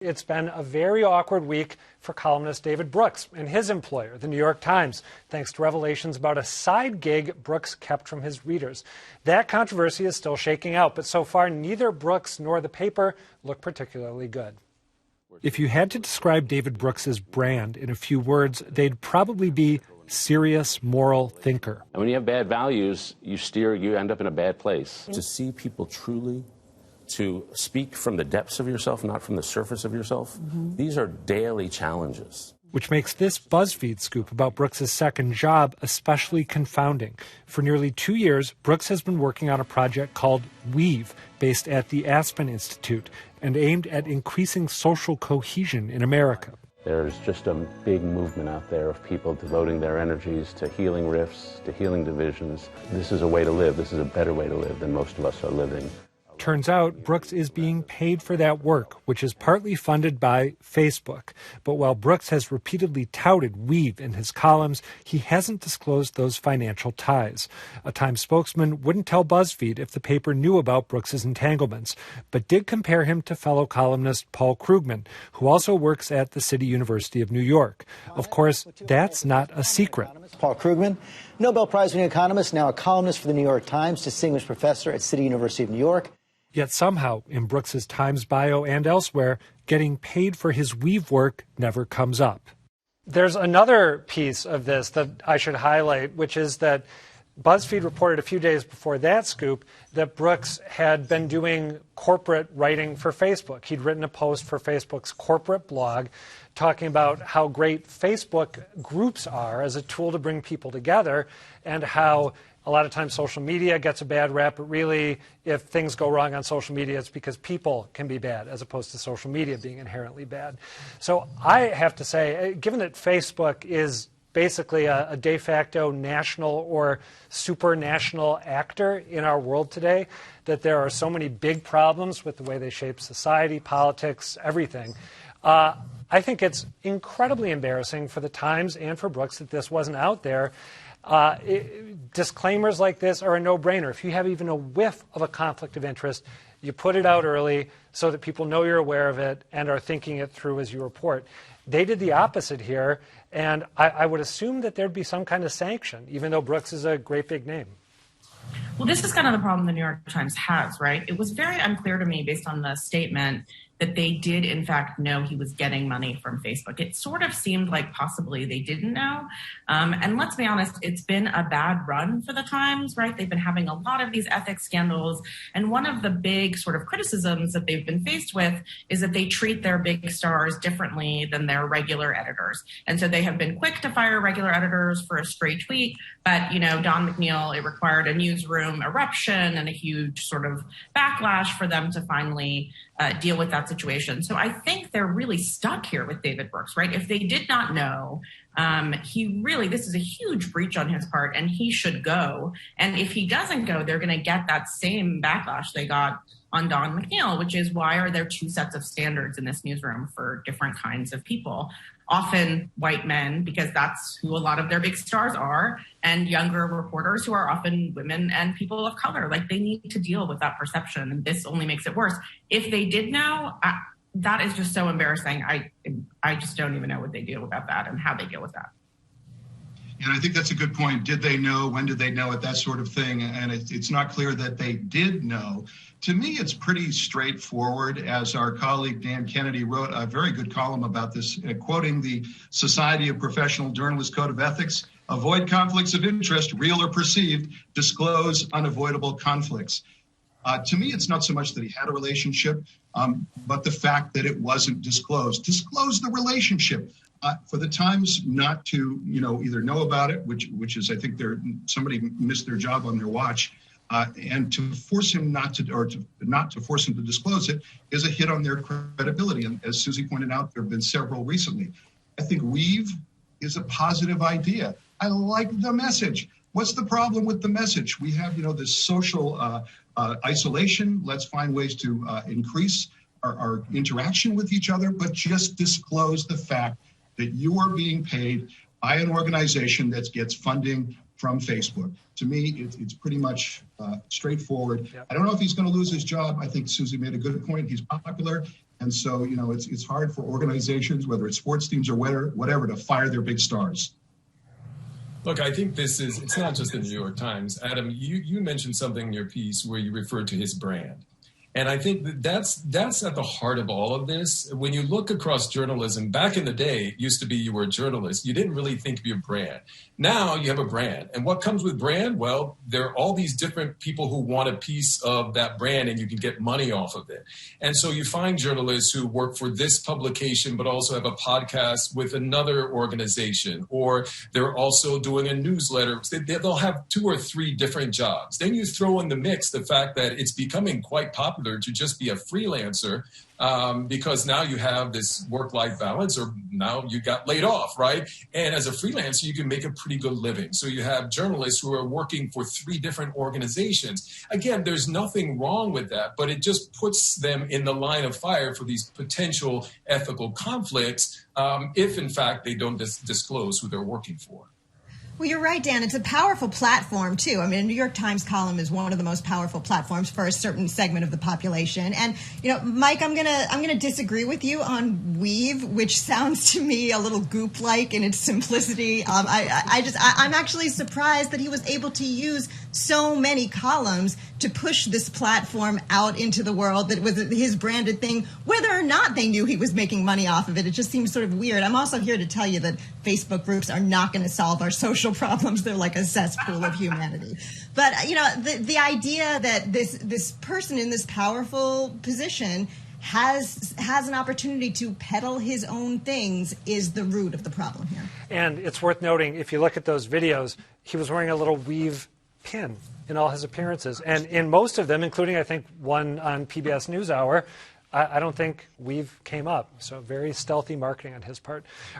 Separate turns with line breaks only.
It's been a very awkward week for columnist David Brooks and his employer, the New York Times, thanks to revelations about a side gig Brooks kept from his readers. That controversy is still shaking out, but so far neither Brooks nor the paper look particularly good.
If you had to describe David Brooks's brand in a few words, they'd probably be serious moral thinker.
And when you have bad values, you end up in a bad place.
To see people truly to speak from the depths of yourself, not from the surface of yourself. These are daily challenges.
Which makes this BuzzFeed scoop about Brooks's second job especially confounding. For nearly 2 years, Brooks has been working on a project called Weave, based at the Aspen Institute, and aimed at increasing social cohesion in America.
There's just a big movement out there of people devoting their energies to healing rifts, to healing divisions. This is a way to live. This is a better way to live than most of us are living.
Turns out Brooks is being paid for that work, which is partly funded by Facebook. But while Brooks has repeatedly touted Weave in his columns, he hasn't disclosed those financial ties. A Times spokesman wouldn't tell BuzzFeed if the paper knew about Brooks's entanglements, but did compare him to fellow columnist Paul Krugman, who also works at the City University of New York. Of course, that's not a secret.
Paul Krugman, Nobel Prize-winning economist, now a columnist for the New York Times, distinguished professor at City University of New York.
Yet somehow, in Brooks's Times bio and elsewhere, getting paid for his Weave work never comes up.
There's another piece of this that I should highlight, which is that BuzzFeed reported a few days before that scoop that Brooks had been doing corporate writing for Facebook. He'd written a post for Facebook's corporate blog talking about how great Facebook groups are as a tool to bring people together, and how a lot of times social media gets a bad rap, but really if things go wrong on social media, it's because people can be bad as opposed to social media being inherently bad. So I have to say, given that Facebook is basically a de facto national or supranational actor in our world today, that there are so many big problems with the way they shape society, politics, everything. I think it's incredibly embarrassing for the Times and for Brooks that this wasn't out there. Disclaimers like this are a no-brainer. If you have even a whiff of a conflict of interest, you put it out early so that people know you're aware of it and are thinking it through as you report. They did the opposite here, and I would assume that there'd be some kind of sanction, even though Brooks is a great big name.
Well, this is kind of the problem the New York Times has, right? It was very unclear to me based on the statement that they did, in fact, know he was getting money from Facebook. It sort of seemed like possibly they didn't know. And let's be honest, it's been a bad run for the Times, right? They've been having a lot of these ethics scandals. And one of the big sort of criticisms that they've been faced with is that they treat their big stars differently than their regular editors. And so they have been quick to fire regular editors for a stray tweet. But, Don McNeil, it required a newsroom eruption and a huge sort of backlash for them to finally deal with that situation. So I think they're really stuck here with David Brooks, right? If they did not know, this is a huge breach on his part, and he should go. And if he doesn't go, they're going to get that same backlash they got on Don McNeil, which is, why are there two sets of standards in this newsroom for different kinds of people? Often white men, because that's who a lot of their big stars are, and younger reporters who are often women and people of color. Like, they need to deal with that perception, and this only makes it worse. If they did know, that is just so embarrassing. I just don't even know what they do about that and how they deal with that.
And I think that's a good point. Did they know? When did they know it? That sort of thing. And it's not clear that they did know. To me, it's pretty straightforward. As our colleague Dan Kennedy wrote a very good column about this, quoting the Society of Professional Journalists Code of Ethics: avoid conflicts of interest, real or perceived, disclose unavoidable conflicts. To me, it's not so much that he had a relationship, but the fact that it wasn't disclosed. Disclose the relationship. For the Times not to, either know about it, which is, I think, somebody missed their job on their watch, and to force him not to force him to disclose it is a hit on their credibility. And as Susie pointed out, there have been several recently. I think Weave is a positive idea. I like the message. What's the problem with the message? We have, this social isolation. Let's find ways to increase our interaction with each other, but just disclose the fact that you are being paid by an organization that gets funding from Facebook. To me, it's pretty much straightforward. Yep. I don't know if he's going to lose his job. I think Susie made a good point. He's popular. And so, it's hard for organizations, whether it's sports teams or whatever, to fire their big stars.
Look, I think it's not just the New York Times. Adam, you mentioned something in your piece where you referred to his brand. And I think that's at the heart of all of this. When you look across journalism, back in the day, it used to be you were a journalist. You didn't really think of your brand. Now you have a brand. And what comes with brand? Well, there are all these different people who want a piece of that brand, and you can get money off of it. And so you find journalists who work for this publication, but also have a podcast with another organization, or they're also doing a newsletter. They'll have 2 or 3 different jobs. Then you throw in the mix the fact that it's becoming quite popular to just be a freelancer because now you have this work-life balance, or now you got laid off, right? And as a freelancer, you can make a pretty good living. So you have journalists who are working for 3 different organizations. Again, there's nothing wrong with that, but it just puts them in the line of fire for these potential ethical conflicts if, in fact, they don't disclose who they're working for.
Well, you're right, Dan. It's a powerful platform, too. I mean, a New York Times column is one of the most powerful platforms for a certain segment of the population. And, Mike, I'm gonna disagree with you on Weave, which sounds to me a little Goop-like in its simplicity. I'm actually surprised that he was able to use so many columns to push this platform out into the world that was his branded thing, whether or not they knew he was making money off of it. It just seems sort of weird. I'm also here to tell you that Facebook groups are not going to solve our social problems. They're like a cesspool of humanity. But, the idea that this person in this powerful position has an opportunity to peddle his own things is the root of the problem here.
And it's worth noting, if you look at those videos, he was wearing a little Weave pin in all his appearances. And in most of them, including, I think, one on PBS NewsHour, I don't think Weave came up. So very stealthy marketing on his part.